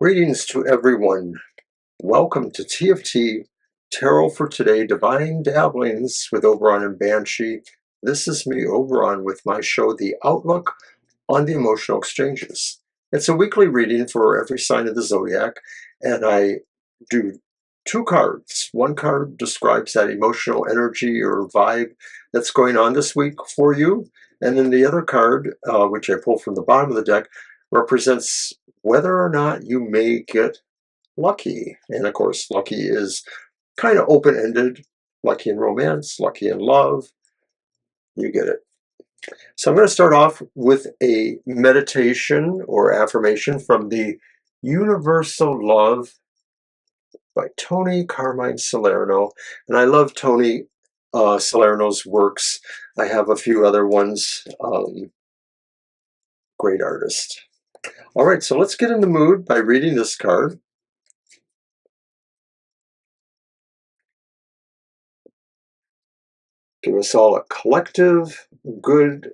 Greetings to everyone. Welcome to TFT Tarot for Today, Divine Dabblings with Oberon and Banshee. This is me, Oberon, with my show, The Outlook on the Emotional Exchanges. It's a weekly reading for every sign of the zodiac, and I do two cards. One card describes that emotional energy or vibe that's going on this week for you, and then the other card, which I pull from the bottom of the deck, represents whether or not you may get lucky. And of course, lucky is kind of open-ended. Lucky in romance, lucky in love. You get it. So I'm going to start off with a meditation or affirmation from the Universal Love by Tony Carmine Salerno. And I love Tony Salerno's works. I have a few other ones. Great artist. All right, so let's get in the mood by reading this card. Give us all a collective good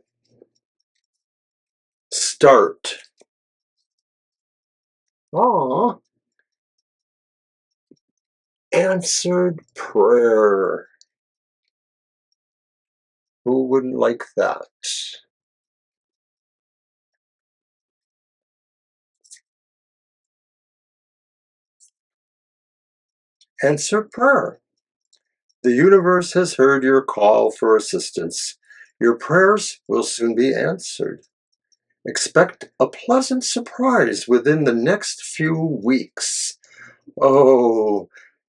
start. Aww. Answered prayer. Who wouldn't like that? Answered prayer. The universe has heard your call for assistance. Your prayers will soon be answered. Expect a pleasant surprise within the next few weeks. Oh,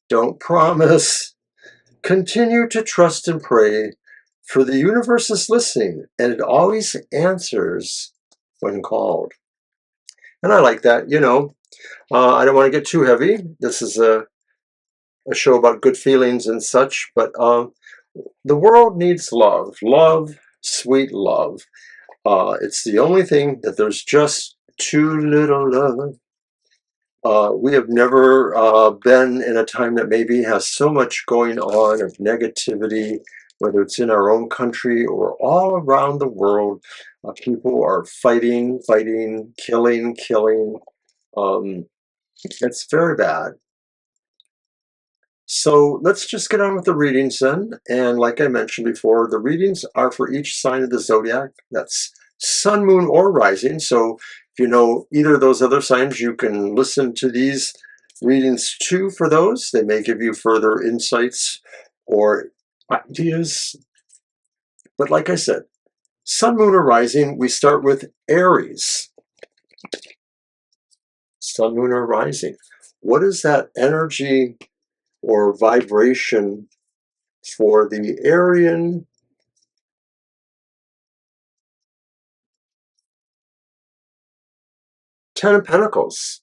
don't promise. Continue to trust and pray, for the universe is listening, and it always answers when called. And I like that, I don't want to get too heavy. This is a show about good feelings and such, but the world needs love. Love, sweet love. It's the only thing that there's just too little love. We have never been in a time that maybe has so much going on of negativity, whether it's in our own country or all around the world. People are fighting, killing. It's very bad. So let's just get on with the readings then. And like I mentioned before, the readings are for each sign of the zodiac. That's sun, moon, or rising. So if you know either of those other signs, you can listen to these readings too for those. They may give you further insights or ideas. But like I said, sun, moon, or rising, we start with Aries. Sun, moon, or rising. What is that energy or vibration for the Aryan? Ten of Pentacles.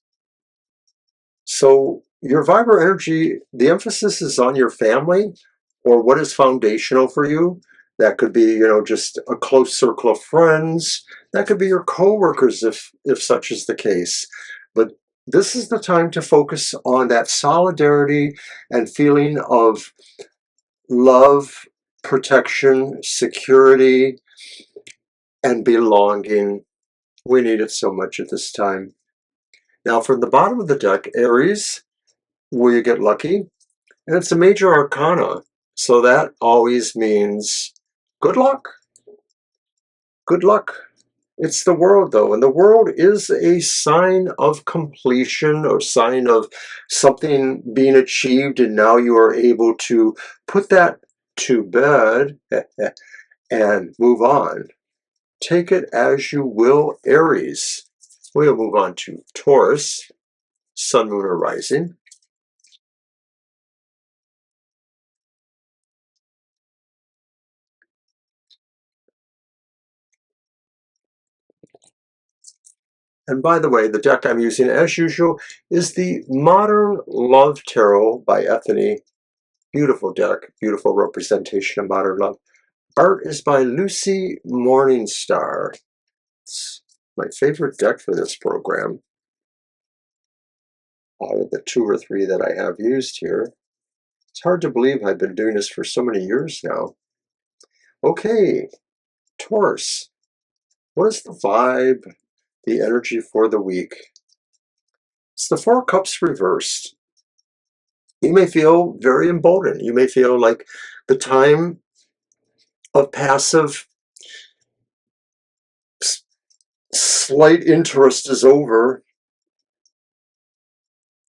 So your vibrant energy, the emphasis is on your family or what is foundational for you. That could be, just a close circle of friends. That could be your coworkers if such is the case. But this is the time to focus on that solidarity and feeling of love, protection, security, and belonging. We need it so much at this time. Now, from the bottom of the deck, Aries, will you get lucky? And it's a major arcana, so that always means good luck. Good luck. It's the world, though, and the world is a sign of completion or sign of something being achieved, and now you are able to put that to bed and move on. Take it as you will, Aries. We'll move on to Taurus, sun, moon, or rising. And by the way, the deck I'm using, as usual, is the Modern Love Tarot by Ethany. Beautiful deck, beautiful representation of modern love. Art is by Lucy Morningstar. It's my favorite deck for this program. Out of the two or three that I have used here. It's hard to believe I've been doing this for so many years now. Okay, Taurus. What is the vibe, the energy for the week? It's the Four of Cups reversed. You may feel very emboldened. You may feel like the time of passive slight interest is over.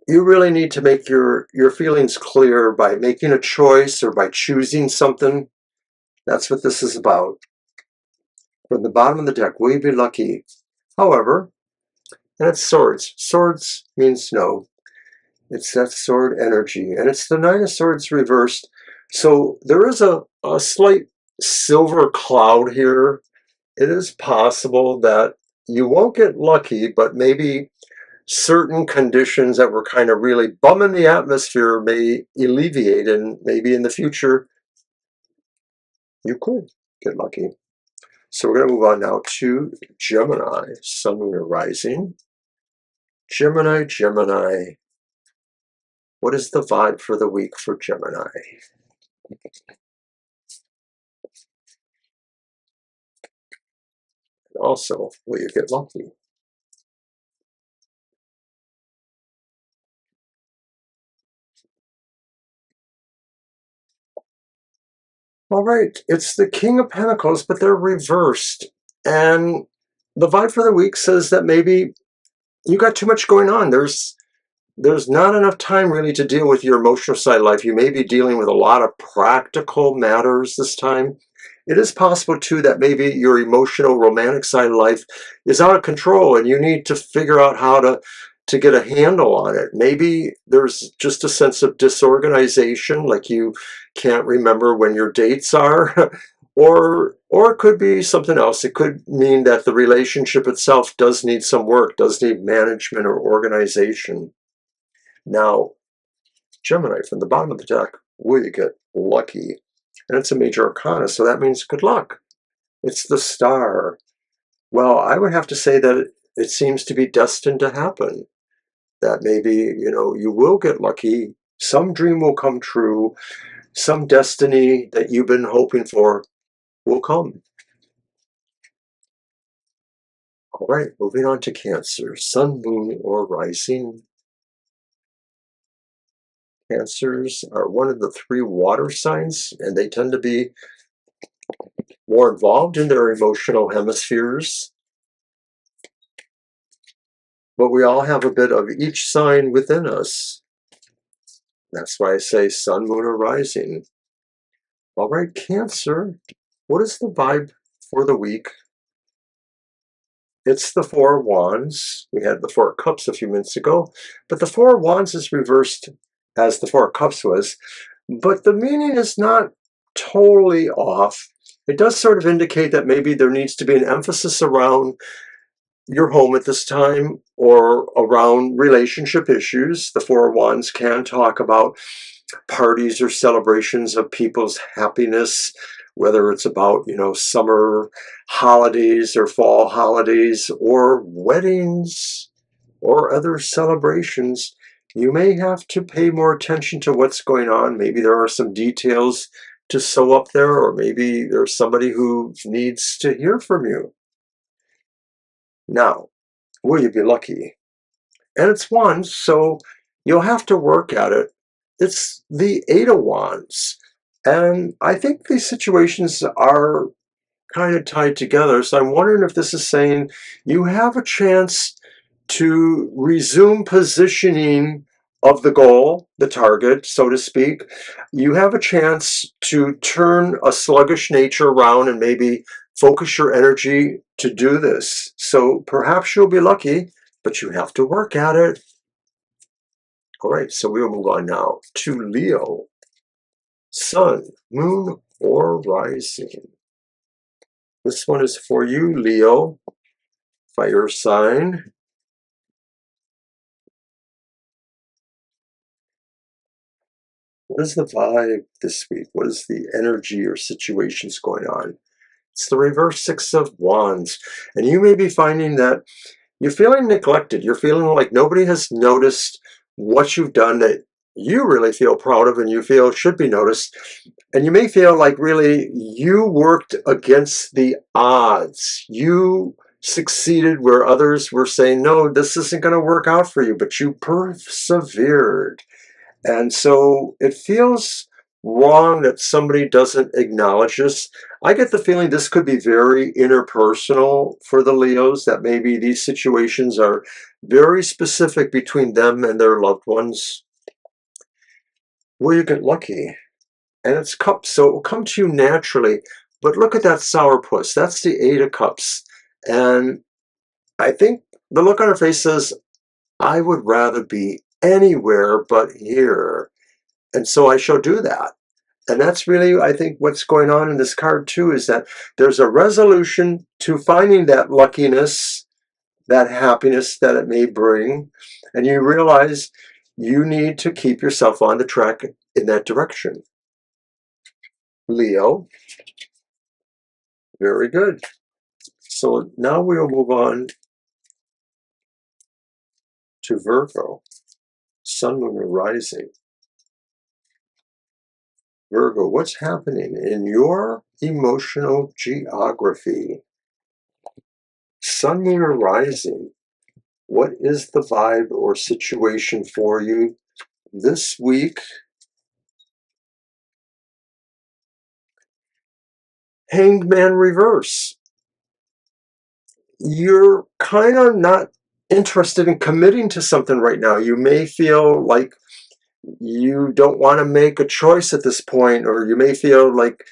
You really need to make your feelings clear by making a choice or by choosing something. That's what this is about. From the bottom of the deck, will you be lucky? However, and it's swords. Swords means no. It's that sword energy. And it's the Nine of Swords reversed. So there is a slight silver cloud here. It is possible that you won't get lucky, but maybe certain conditions that were kind of really bumming the atmosphere may alleviate, and maybe in the future you could get lucky. So we're going to move on now to Gemini, Sun, Moon, or Rising. Gemini, Gemini. What is the vibe for the week for Gemini? Also, will you get lucky? All right, it's the King of Pentacles, but they're reversed. And the vibe for the week says that maybe you got too much going on. There's not enough time really to deal with your emotional side of life. You may be dealing with a lot of practical matters this time. It is possible too that maybe your emotional romantic side of life is out of control and you need to figure out how to get a handle on it. Maybe there's just a sense of disorganization, like you can't remember when your dates are. Or it could be something else. It could mean that the relationship itself does need some work, does need management or organization. Now, Gemini, from the bottom of the deck, will you get lucky? And it's a major arcana, so that means good luck. It's the Star. Well, I would have to say that it seems to be destined to happen. That maybe, you will get lucky. Some dream will come true. Some destiny that you've been hoping for will come. All right, moving on to Cancer. Sun, Moon, or Rising. Cancers are one of the three water signs, and they tend to be more involved in their emotional hemispheres. But we all have a bit of each sign within us. That's why I say Sun, Moon, or Rising. All right, Cancer, what is the vibe for the week? It's the Four of Wands. We had the Four of Cups a few minutes ago, but the Four of Wands is reversed as the Four of Cups was. But the meaning is not totally off. It does sort of indicate that maybe there needs to be an emphasis around your home at this time or around relationship issues. The Four of Wands can talk about parties or celebrations of people's happiness, whether it's about, summer holidays or fall holidays or weddings or other celebrations. You may have to pay more attention to what's going on. Maybe there are some details to sew up there, or maybe there's somebody who needs to hear from you. Now, will you be lucky? And it's Wands, so you'll have to work at it. It's the Eight of Wands. And I think these situations are kind of tied together. So I'm wondering if this is saying you have a chance to resume positioning of the goal, the target, so to speak. You have a chance to turn a sluggish nature around and maybe focus your energy to do this. So perhaps you'll be lucky, but you have to work at it. All right, so we'll move on now to Leo. Sun, Moon, or Rising. This one is for you, Leo. Fire sign. What is the vibe this week? What is the energy or situations going on? It's the reverse Six of Wands. And you may be finding that you're feeling neglected. You're feeling like nobody has noticed what you've done that you really feel proud of and you feel should be noticed. And you may feel like really you worked against the odds. You succeeded where others were saying, no, this isn't going to work out for you, but you persevered. And so it feels wrong that somebody doesn't acknowledge this. I get the feeling this could be very interpersonal for the Leos, that maybe these situations are very specific between them and their loved ones. Will you get lucky? And it's cups, so it will come to you naturally. But look at that sourpuss. That's the 8 of Cups. And I think the look on her face says, I would rather be anywhere but here. And so I shall do that. And that's really, I think, what's going on in this card too, is that there's a resolution to finding that luckiness, that happiness that it may bring. And you realize you need to keep yourself on the track in that direction. Leo, very good. So now we'll move on to Virgo, Sun, Moon, and Rising. Virgo, what's happening in your emotional geography? Sun, Moon, or Rising, what is the vibe or situation for you this week? Hanged Man reverse. You're kind of not interested in committing to something right now. You may feel like you don't want to make a choice at this point, or you may feel like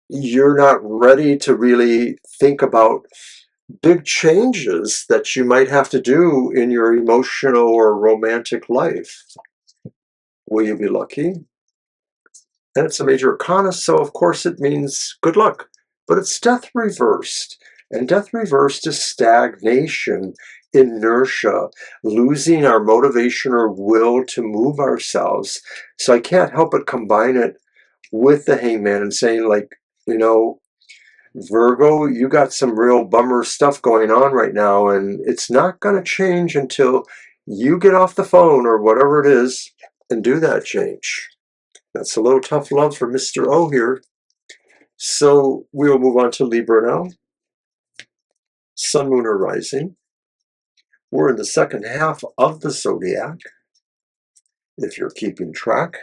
you're not ready to really think about big changes that you might have to do in your emotional or romantic life. Will you be lucky? And it's a major arcana, so of course it means good luck. But it's death reversed. And death reversed is stagnation, inertia, losing our motivation or will to move ourselves. So I can't help but combine it with the Hangman and saying, like, you know, Virgo, you got some real bummer stuff going on right now, and it's not going to change until you get off the phone or whatever it is and do that change. That's a little tough love for Mr. O here. So we'll move on to Libra now. Sun, Moon, or Rising. We're in the second half of the zodiac, if you're keeping track.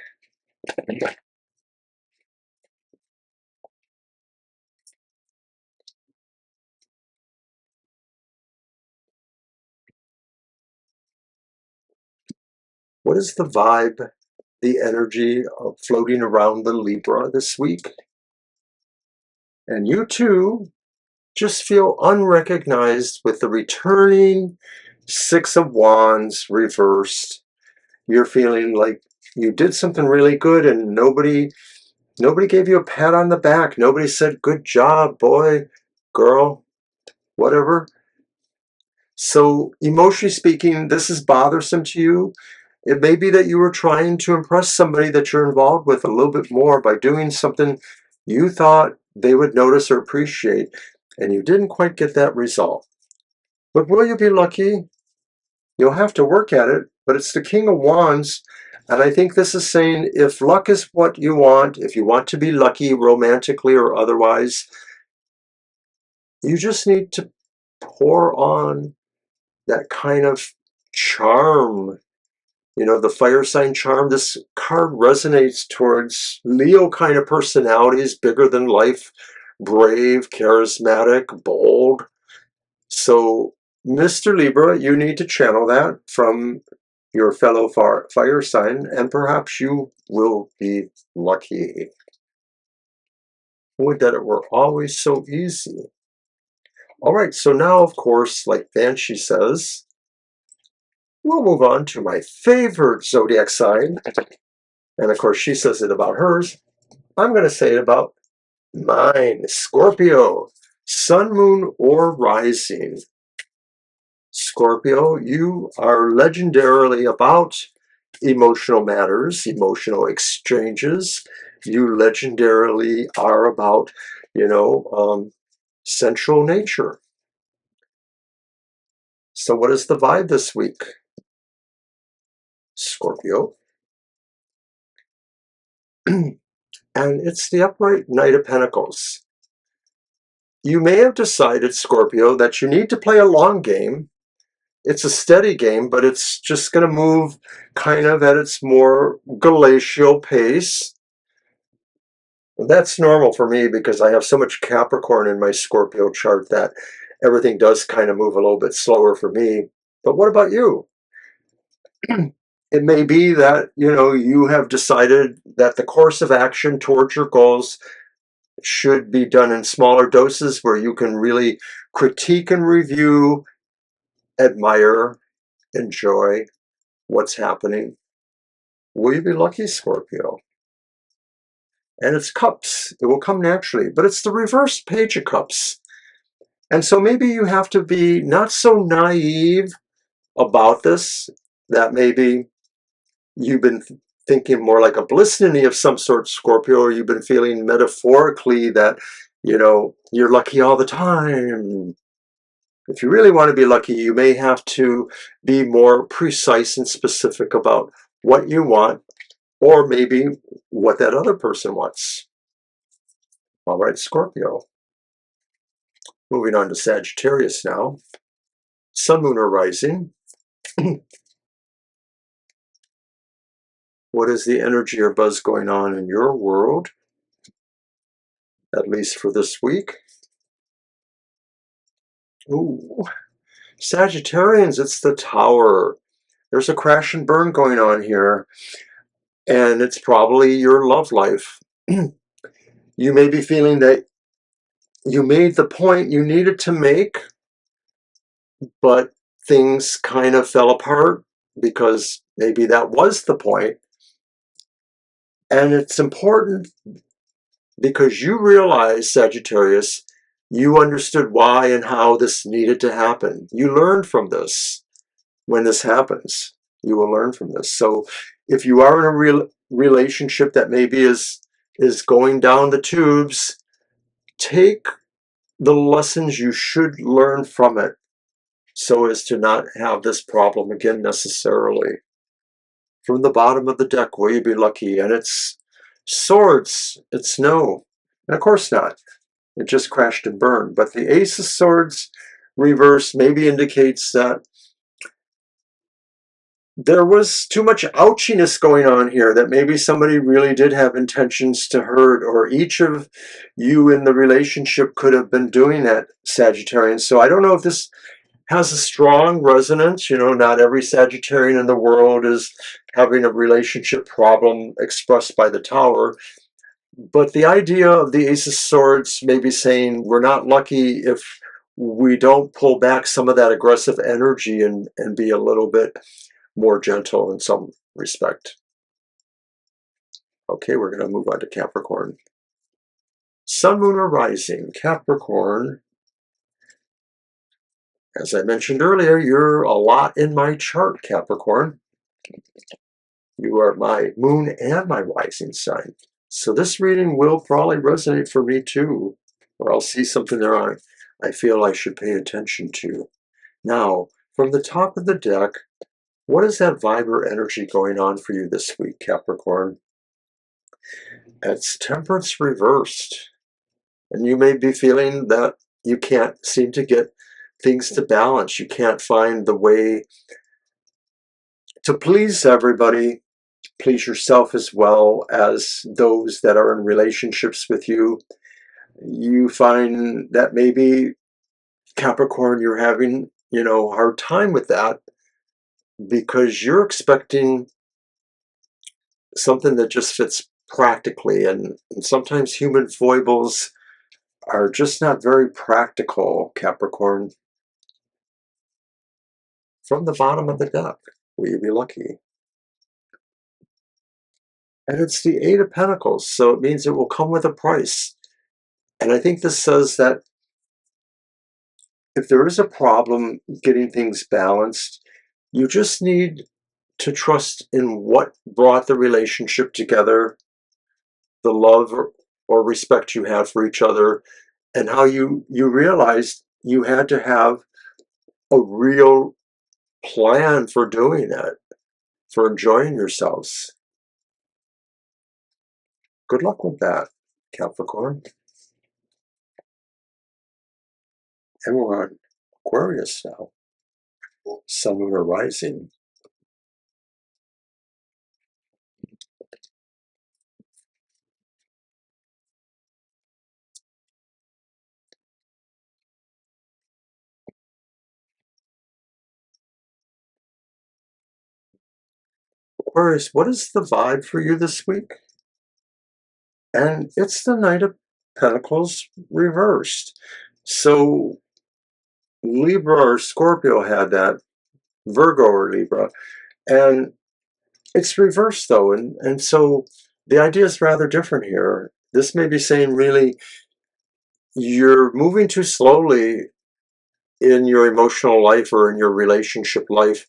What is the vibe, the energy of floating around the Libra this week? And you too just feel unrecognized with the returning 6 of Wands reversed. You're feeling like you did something really good and nobody gave you a pat on the back. Nobody said, good job, boy, girl, whatever. So emotionally speaking, this is bothersome to you. It may be that you were trying to impress somebody that you're involved with a little bit more by doing something you thought they would notice or appreciate, and you didn't quite get that result. But will you be lucky? You'll have to work at it, but it's the King of Wands, and I think this is saying if luck is what you want, if you want to be lucky romantically or otherwise, you just need to pour on that kind of charm. You know, the fire sign charm. This card resonates towards Leo kind of personalities, bigger than life, brave, charismatic, bold. So, Mr. Libra, you need to channel that from your fellow fire sign, and perhaps you will be lucky. Would that it were always so easy. All right, so now, of course, like Banshee says, we'll move on to my favorite zodiac sign. And of course, she says it about hers. I'm going to say it about mine. Scorpio, Sun, Moon, or Rising. Scorpio, you are legendarily about emotional matters, emotional exchanges. You legendarily are about, sensual nature. So what is the vibe this week, Scorpio? And it's the upright Knight of Pentacles. you may have decided, Scorpio, that you need to play a long game. It's a steady game, but it's just going to move kind of at its more glacial pace. That's normal for me because I have so much Capricorn in my Scorpio chart that everything does kind of move a little bit slower for me. But what about you? It may be that, you have decided that the course of action towards your goals should be done in smaller doses where you can really critique and review, admire, enjoy what's happening. Will you be lucky, Scorpio? And it's cups. It will come naturally, but it's the reverse page of cups. And so maybe you have to be not so naive about this, that maybe you've been thinking more like a blissiny of some sort, Scorpio, or you've been feeling metaphorically that, you're lucky all the time. If you really want to be lucky, you may have to be more precise and specific about what you want, or maybe what that other person wants. All right, Scorpio. Moving on to Sagittarius now. Sun, Moon, or Rising. What is the energy or buzz going on in your world, at least for this week? Ooh, Sagittarians, it's the Tower. There's a crash and burn going on here, and it's probably your love life. You may be feeling that you made the point you needed to make, but things kind of fell apart because maybe that was the point. And it's important because you realize, Sagittarius, you understood why and how this needed to happen. You learned from this. When this happens, you will learn from this. So if you are in a relationship that maybe is going down the tubes, take the lessons you should learn from it so as to not have this problem again necessarily. From the bottom of the deck, will you be lucky? And it's swords. It's no. And of course not. It just crashed and burned. But the Ace of Swords reverse maybe indicates that there was too much ouchiness going on here, that maybe somebody really did have intentions to hurt, or each of you in the relationship could have been doing that, Sagittarian. So I don't know if this has a strong resonance. Not every Sagittarian in the world is having a relationship problem expressed by the Tower. But the idea of the Ace of Swords maybe saying we're not lucky if we don't pull back some of that aggressive energy and be a little bit more gentle in some respect. Okay, we're going to move on to Capricorn. Sun, Moon, or Rising. Capricorn. As I mentioned earlier, you're a lot in my chart, Capricorn. You are my moon and my rising sign. So this reading will probably resonate for me too, or I'll see something there I feel I should pay attention to. Now, from the top of the deck, what is that vibrant energy going on for you this week, Capricorn? It's Temperance reversed. And you may be feeling that you can't seem to get things to balance. You can't find the way to please everybody, please yourself as well as those that are in relationships with you. You find that maybe, Capricorn, you're having, a hard time with that because you're expecting something that just fits practically. And sometimes human foibles are just not very practical, Capricorn. From the bottom of the deck, will you be lucky? And it's the Eight of Pentacles, so it means it will come with a price. And I think this says that if there is a problem getting things balanced, you just need to trust in what brought the relationship together, the love or respect you have for each other, and how you realized you had to have a real plan for doing that, for enjoying yourselves. Good luck with that, Capricorn. And we're on Aquarius now. Sun, Moon, or Rising. Aquarius, what is the vibe for you this week? And it's the Knight of Pentacles reversed. So Libra or Scorpio had that, Virgo or Libra, and it's reversed though. And so the idea is rather different here. This may be saying really you're moving too slowly in your emotional life or in your relationship life.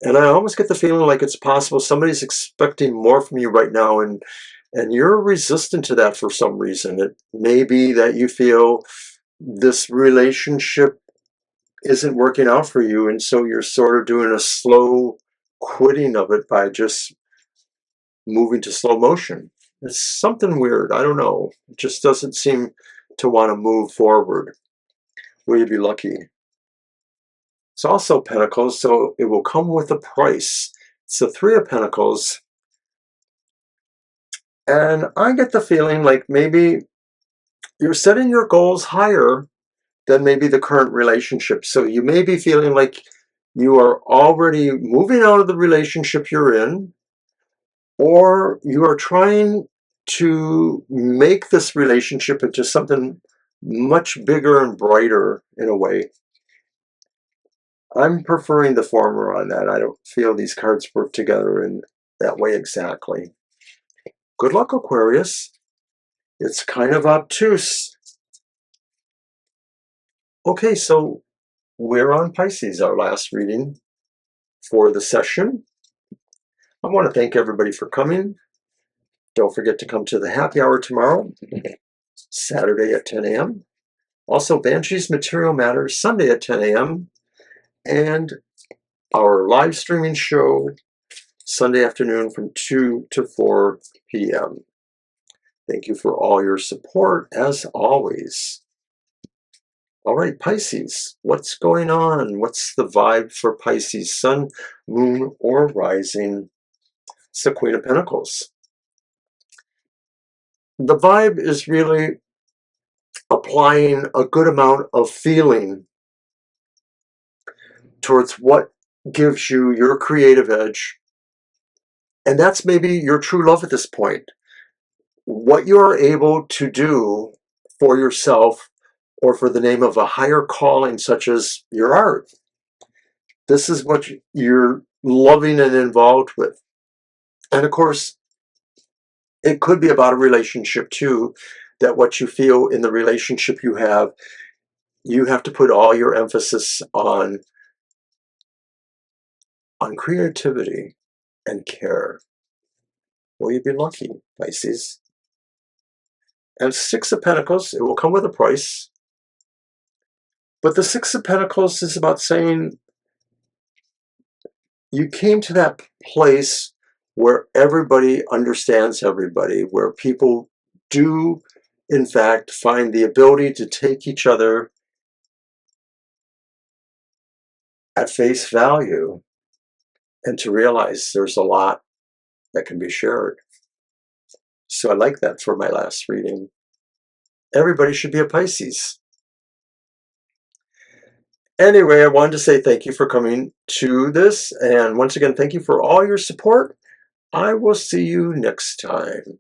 And I almost get the feeling like it's possible somebody's expecting more from you right now, and you're resistant to that for some reason. It may be that you feel this relationship isn't working out for you, and so you're sort of doing a slow quitting of it by just moving to slow motion. It's something weird. I don't know. It just doesn't seem to want to move forward. Will you be lucky? It's also Pentacles, so it will come with a price. It's the Three of Pentacles. And I get the feeling like maybe you're setting your goals higher than maybe the current relationship. So you may be feeling like you are already moving out of the relationship you're in, or you are trying to make this relationship into something much bigger and brighter in a way. I'm preferring the former on that. I don't feel these cards work together in that way exactly. Good luck, Aquarius. It's kind of obtuse. Okay, so we're on Pisces, our last reading for the session. I want to thank everybody for coming. Don't forget to come to the happy hour tomorrow, Saturday at 10 a.m. Also, Banshee's Material Matters, Sunday at 10 a.m. And our live streaming show, Sunday afternoon from 2 to 4 p.m. Thank you for all your support, as always. All right, Pisces, what's going on? What's the vibe for Pisces? Sun, Moon, or Rising? It's the Queen of Pentacles. The vibe is really applying a good amount of feeling towards what gives you your creative edge. And that's maybe your true love at this point. What you are able to do for yourself or for the name of a higher calling, such as your art. This is what you're loving and involved with. And of course, it could be about a relationship too, that what you feel in the relationship you have to put all your emphasis on creativity and care. Will you be lucky, Pisces? And Six of Pentacles, it will come with a price. But the Six of Pentacles is about saying you came to that place where everybody understands everybody, where people do, in fact, find the ability to take each other at face value and to realize there's a lot that can be shared. So I like that for my last reading. Everybody should be a Pisces. Anyway, I wanted to say thank you for coming to this. And once again, thank you for all your support. I will see you next time.